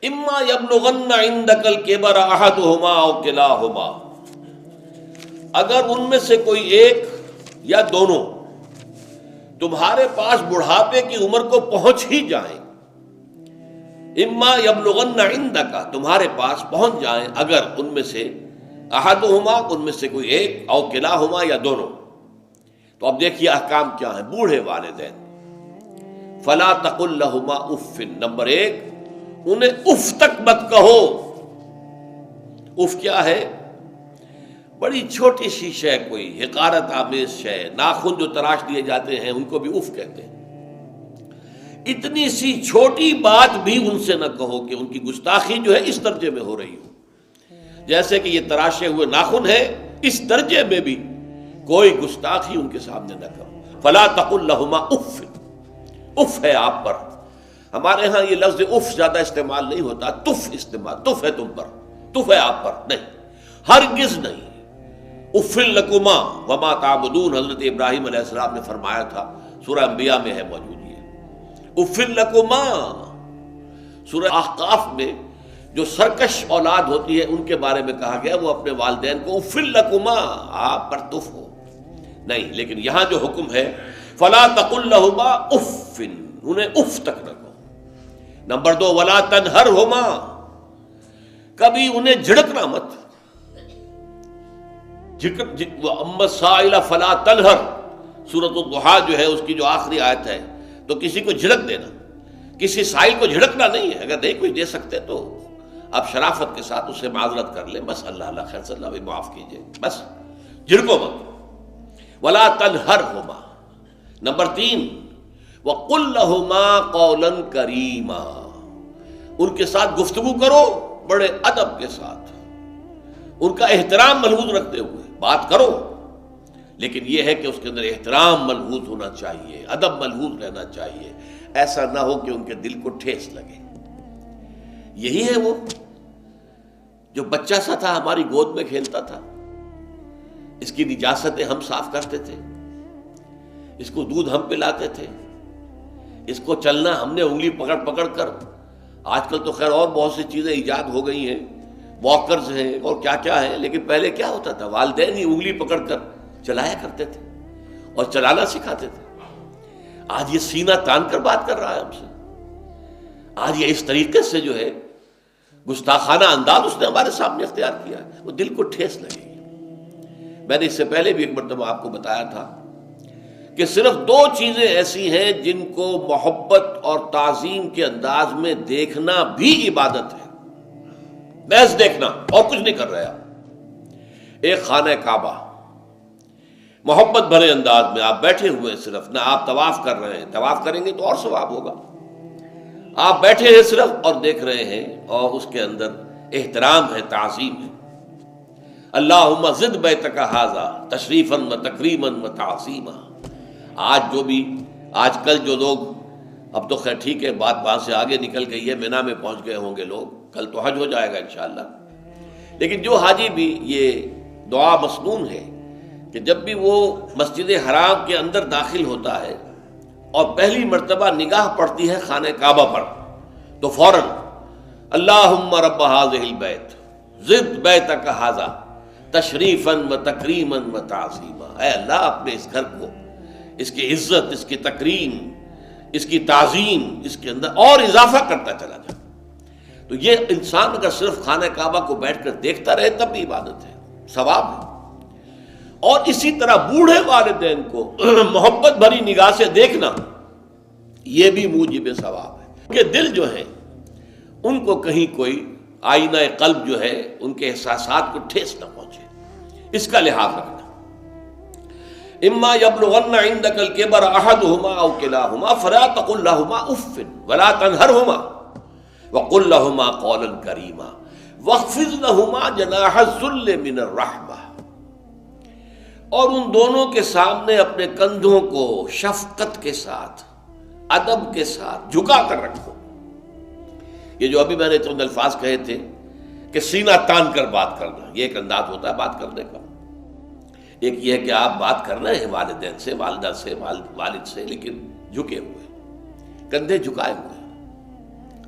اما یبلغن عندک الکبر احدہما او کلاہما، اگر ان میں سے کوئی ایک یا دونوں تمہارے پاس بڑھاپے کی عمر کو پہنچ ہی جائیں، اما یبلغن عندک تمہارے پاس پہنچ جائیں اگر ان میں سے احدہما ان میں سے کوئی ایک او کلاہما یا دونوں، تو اب دیکھیے احکام کیا ہیں بوڑھے والدین۔ فلا تقل لہما اف، نمبر ایک انہیں اف تک مت کہو۔ اف کیا ہے؟ بڑی چھوٹی سی شے، کوئی حقارت آمیز شے، ناخن جو تراش دیے جاتے ہیں ان کو بھی اف کہتے ہیں۔ اتنی سی چھوٹی بات بھی ان سے نہ کہو کہ ان کی گستاخی جو ہے اس درجے میں ہو رہی ہو، جیسے کہ یہ تراشے ہوئے ناخن ہے، اس درجے میں بھی کوئی گستاخی ان کے سامنے نہ کرو۔ فلا تقل لہما اف، اف ہے آپ پر، ہمارے ہاں یہ لفظ اف زیادہ استعمال نہیں ہوتا، تف استعمال، تف ہے تم پر، تف ہے آپ پر، نہیں، ہرگز نہیں۔ اف لکما وما تعبدون، حضرت ابراہیم علیہ السلام نے فرمایا تھا، سورہ انبیاء میں ہے موجود یہ اف لکما۔ سورہ احقاف میں جو سرکش اولاد ہوتی ہے ان کے بارے میں کہا گیا وہ اپنے والدین کو اف لکما، آپ پر تف ہو، نہیں، لیکن یہاں جو حکم ہے فلا تقل لہما اف، انہیں اف تک نہ کہو۔ نمبر دو ولا تنہرہما، کبھی انہیں جھڑکنا مت۔ اما السائل فلا تنہر، سورۃ الضحیٰ جو ہے اس کی جو آخری آیت ہے، تو کسی کو جھڑک دینا، کسی سائل کو جھڑکنا نہیں ہے، اگر نہیں کوئی دے سکتے تو آپ شرافت کے ساتھ اسے معذرت کر لیں، بس اللہ اللہ خیر صلی اللہ بھی معاف کیجئے، بس جھڑکو مت۔ ولا تنہرہما، نمبر تین وقل لہما قولا کریما، ان کے ساتھ گفتگو کرو بڑے ادب کے ساتھ، ان کا احترام ملحوظ رکھتے ہوئے بات کرو، لیکن یہ ہے کہ اس کے اندر احترام ملحوظ ہونا چاہیے، ادب ملحوظ رہنا چاہیے، ایسا نہ ہو کہ ان کے دل کو ٹھیس لگے۔ یہی ہے وہ جو بچہ سا تھا ہماری گود میں کھیلتا تھا، اس کی نجاستیں ہم صاف کرتے تھے، اس کو دودھ ہم پلاتے تھے، اس کو چلنا ہم نے انگلی پکڑ پکڑ کر، آج کل تو خیر اور بہت سی چیزیں ایجاد ہو گئی ہیں، واکرز ہیں اور کیا کیا ہے، لیکن پہلے کیا ہوتا تھا، والدین ہی انگلی پکڑ کر چلایا کرتے تھے اور چلانا سکھاتے تھے۔ آج یہ سینہ تان کر بات کر رہا ہے ہم سے، آج یہ اس طریقے سے جو ہے گستاخانہ انداز اس نے ہمارے سامنے اختیار کیا ہے، وہ دل کو ٹھیس لگے گی۔ میں نے اس سے پہلے بھی ایک مرتبہ آپ کو بتایا تھا کہ صرف دو چیزیں ایسی ہیں جن کو محبت اور تعظیم کے انداز میں دیکھنا بھی عبادت ہے، محض دیکھنا اور کچھ نہیں کر رہے آپ۔ ایک خانہ کعبہ، محبت بھرے انداز میں آپ بیٹھے ہوئے ہیں، صرف نہ آپ طواف کر رہے ہیں، طواف کریں گے تو اور ثواب ہوگا، آپ بیٹھے ہیں صرف اور دیکھ رہے ہیں، اور اس کے اندر احترام ہے، تعظیم ہے۔ اللہم زد بیتک ھذا تشریفا و تکریما و تعظیما۔ آج کل جو لوگ، اب تو خیر ٹھیک ہے بات وہاں سے آگے نکل گئی ہے، مینا میں پہنچ گئے ہوں گے لوگ، کل تو حج ہو جائے گا انشاءاللہ، لیکن جو حاجی بھی یہ دعا مسنون ہے کہ جب بھی وہ مسجد حرام کے اندر داخل ہوتا ہے اور پہلی مرتبہ نگاہ پڑتی ہے خانہ کعبہ پر، تو فوراً اللہم رب ھذہ البیت زد بیتک ھذا تشریفا و تکریما و تعظیما، اے اللہ اپنے اس گھر کو، اس کی عزت، اس کی تکریم، اس کی تعظیم، اس کے اندر اور اضافہ کرتا چلا جائے۔ تو یہ انسان اگر صرف خانہ کعبہ کو بیٹھ کر دیکھتا رہے تب بھی عبادت ہے، ثواب ہے۔ اور اسی طرح بوڑھے والدین کو محبت بھری نگاہ سے دیکھنا، یہ بھی موجب ثواب ہے، کہ دل جو ہے ان کو کہیں کوئی آئینہ قلب جو ہے ان کے احساسات کو ٹھیس نہ پہنچے، اس کا لحاظ رکھنا۔ اما یبلغن عندک الکبر احدہما او کلاہما فلا تقل لہما اف ولا تنہرہما وقل لہما قولا کریما واخفض لہما جناح الذل من الرحمہ، اور ان دونوں کے سامنے اپنے کندھوں کو شفقت کے ساتھ، ادب کے ساتھ جھکا کر رکھو۔ یہ جو ابھی میں نے چند الفاظ کہے تھے کہ سینہ تان کر بات کرنا، یہ ایک انداز ہوتا ہے بات کرنے کا۔ ایک یہ ہے کہ آپ بات کر رہے ہیں والدین سے، والدہ سے، والد سے، لیکن جھکے ہوئے، کندھے جھکائے ہوئے۔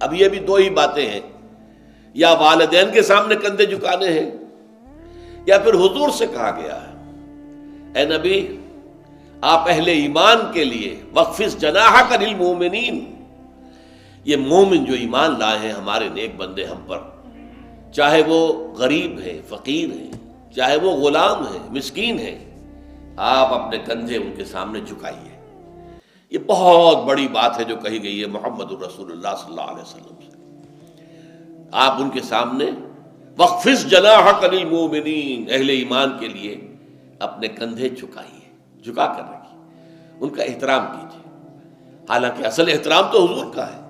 اب یہ بھی دو ہی باتیں ہیں یا والدین کے سامنے کندھے جھکانے ہیں، یا پھر حضور سے کہا گیا ہے اے نبی آپ اہل ایمان کے لیے وخفض جناحک للمؤمنین، یہ مومن جو ایمان لائے ہیں ہمارے نیک بندے ہم پر، چاہے وہ غریب ہے، فقیر ہے، چاہے وہ غلام ہے، مسکین ہے، آپ اپنے کندھے ان کے سامنے جھکائیے۔ یہ بہت بڑی بات ہے جو کہی گئی ہے محمد الرسول اللہ صلی اللہ علیہ وسلم سے۔ آپ ان کے سامنے وخفض جناحک للمؤمنین، اہل ایمان کے لیے اپنے کندھے جھکائیے، جھکا کر رکھیے، ان کا احترام کیجیے۔ حالانکہ اصل احترام تو حضور کا ہے،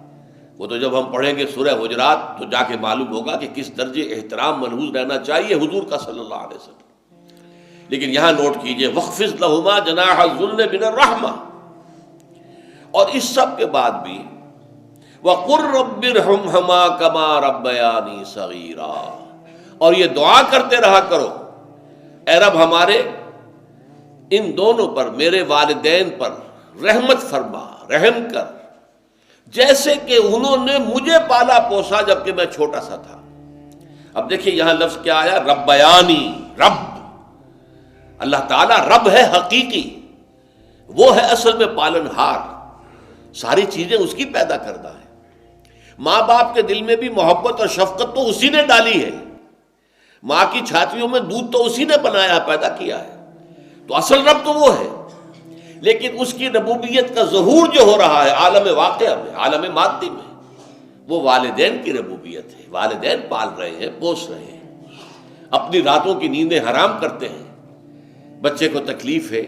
وہ تو جب ہم پڑھیں گے سورہ حجرات تو جا کے معلوم ہوگا کہ کس درجے احترام ملحوظ رہنا چاہیے حضور کا صلی اللہ علیہ وسلم۔ لیکن یہاں نوٹ کیجئے وَخْفِضْ لَهُمَا جَنَاحَ الذُّلِّ مِنَ الرَّحْمَةِ، اور اس سب کے بعد بھی وَقُلْ رَبِّ ارْحَمْهُمَا كَمَا رَبَّيَانِي صَغِيرًا، اور یہ دعا کرتے رہا کرو اے رب ہمارے ان دونوں پر، میرے والدین پر رحمت فرما، رحم کر، جیسے کہ انہوں نے مجھے پالا پوسا جبکہ میں چھوٹا سا تھا۔ اب دیکھیے یہاں لفظ کیا آیا، ربیانی، رب، اللہ تعالیٰ رب ہے حقیقی، وہ ہے اصل میں پالن ہار، ساری چیزیں اس کی پیدا کردہ ہے۔ ماں باپ کے دل میں بھی محبت اور شفقت تو اسی نے ڈالی ہے، ماں کی چھاتیوں میں دودھ تو اسی نے بنایا، پیدا کیا ہے، تو اصل رب تو وہ ہے۔ لیکن اس کی ربوبیت کا ظہور جو ہو رہا ہے عالم واقعہ میں، عالم مادی میں، وہ والدین کی ربوبیت ہے۔ والدین پال رہے ہیں، پوس رہے ہیں، اپنی راتوں کی نیندیں حرام کرتے ہیں، بچے کو تکلیف ہے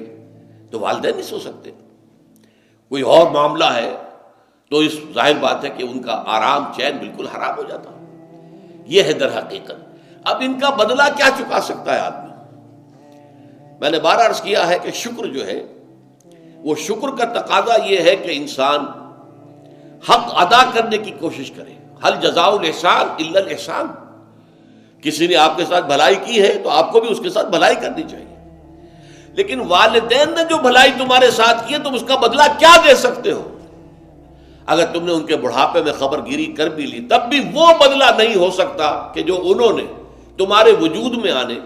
تو والدین نہیں سو سکتے، کوئی اور معاملہ ہے تو اس ظاہر بات ہے کہ ان کا آرام چین بالکل حرام ہو جاتا۔ یہ ہے در حقیقت۔ اب ان کا بدلہ کیا چکا سکتا ہے آدمی؟ میں نے بار عرض کیا ہے کہ شکر جو ہے وہ شکر کا تقاضا یہ ہے کہ انسان حق ادا کرنے کی کوشش کرے۔ حل جزاء الاحسان الا الاحسان، کسی نے آپ کے ساتھ بھلائی کی ہے تو آپ کو بھی اس کے ساتھ بھلائی کرنی چاہیے۔ لیکن والدین نے جو بھلائی تمہارے ساتھ کی ہے تم اس کا بدلہ کیا دے سکتے ہو؟ اگر تم نے ان کے بڑھاپے میں خبر گیری کر بھی لی تب بھی وہ بدلہ نہیں ہو سکتا کہ جو انہوں نے تمہارے وجود میں آنے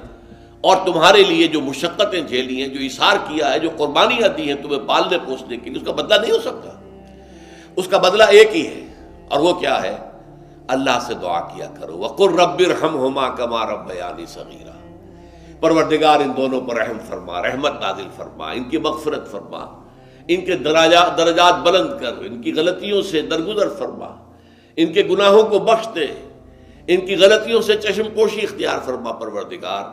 اور تمہارے لیے جو مشقتیں جھیلی ہیں، جو ایثار کیا ہے، جو قربانیاں دی ہیں تمہیں پالنے پوسنے کے لیے، اس کا بدلہ نہیں ہو سکتا۔ اس کا بدلہ ایک ہی ہے، اور وہ کیا ہے؟ اللہ سے دعا کیا کرو وَقُلْ رَبِّ ارْحَمْهُمَا كَمَا رَبَّيَانِي صَغِيرًا، پروردگار ان دونوں پر رحم فرما، رحمت نازل فرما، ان کی مغفرت فرما، ان کے درجات بلند کر، ان کی غلطیوں سے درگزر فرما، ان کے گناہوں کو بخش دے، ان کی غلطیوں سے چشم پوشی اختیار فرما پروردگار۔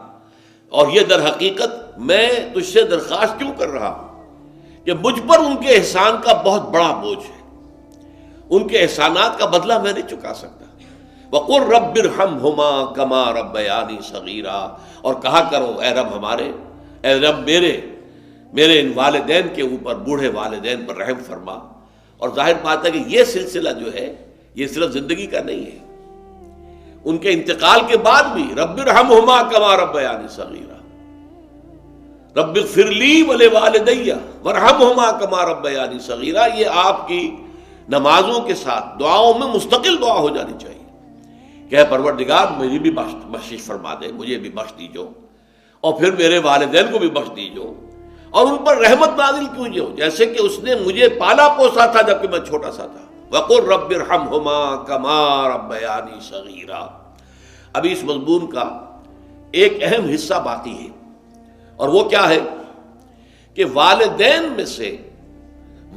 اور یہ در حقیقت میں تجھ سے درخواست کیوں کر رہا ہوں کہ مجھ پر ان کے احسان کا بہت بڑا بوجھ ہے، ان کے احسانات کا بدلہ میں نہیں چکا سکتا۔ وَقُلْ رَبِّ ارْحَمْهُمَا كَمَا رَبَّيَانِي صَغِيرًا، اور کہا کرو اے رب ہمارے، اے رب میرے ان والدین کے اوپر، بوڑھے والدین پر رحم فرما۔ اور ظاہر بات ہے کہ یہ سلسلہ جو ہے یہ صرف زندگی کا نہیں ہے، ان کے انتقال کے بعد بھی رب ارحمہما کما ربیانی صغیرا، رب اغفر لی ولوالدی وارحمہما کما ربیانی صغیرا، یہ آپ کی نمازوں کے ساتھ دعاؤں میں مستقل دعا ہو جانی چاہیے کہ اے پروردگار مجھے بھی بخشش فرما دے، مجھے بھی بخش دیجو، اور پھر میرے والدین کو بھی بخش دیجو، اور ان پر رحمت نازل کیجو جیسے کہ اس نے مجھے پالا پوسا تھا جبکہ میں چھوٹا سا تھا۔ وَقُلْ رَبِّ ارْحَمْهُمَا كَمَا رَبَّيَانِي صَغِيرًا۔ ابھی اس مضمون کا ایک اہم حصہ باقی ہے، اور وہ کیا ہے کہ والدین میں سے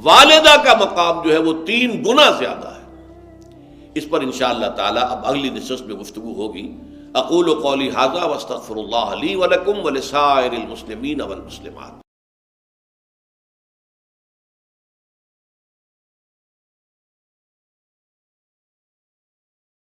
والدہ کا مقام جو ہے وہ 3 گنا زیادہ ہے۔ اس پر انشاءاللہ تعالی اب اگلی نشست میں گفتگو ہوگی۔ اقول قولی ھذا واستغفر اللہ لی ولکم ولسائر المسلمین والمسلمات۔